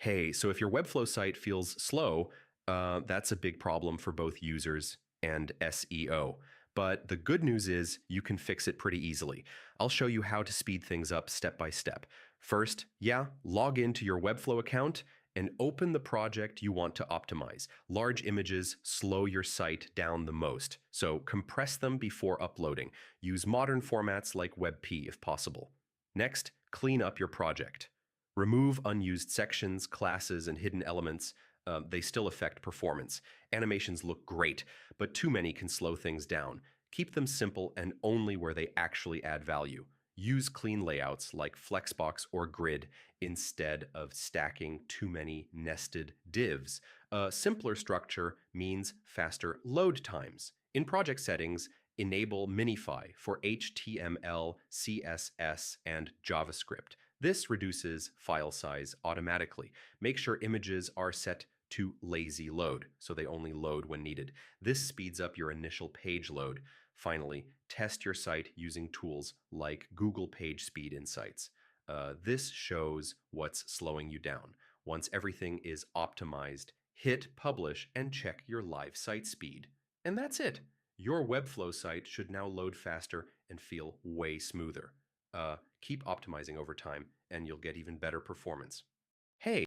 Hey, so if your Webflow site feels slow, that's a big problem for both users and SEO. But the good news is you can fix it pretty easily. I'll show you how to speed things up step by step. First, log into your Webflow account and open the project you want to optimize. Large images slow your site down the most, so compress them before uploading. Use modern formats like WebP if possible. Next, clean up your project. Remove unused sections, classes, and hidden elements. They still affect performance. Animations look great, but too many can slow things down. Keep them simple and only where they actually add value. Use clean layouts like Flexbox or Grid instead of stacking too many nested divs. A simpler structure means faster load times. In project settings, enable Minify for HTML, CSS, and JavaScript. This reduces file size automatically. Make sure images are set to lazy load, so they only load when needed. This speeds up your initial page load. Finally, test your site using tools like Google Page Speed Insights. This shows what's slowing you down. Once everything is optimized, hit publish and check your live site speed. And that's it. Your Webflow site should now load faster and feel way smoother. Keep optimizing over time, and you'll get even better performance. Hey,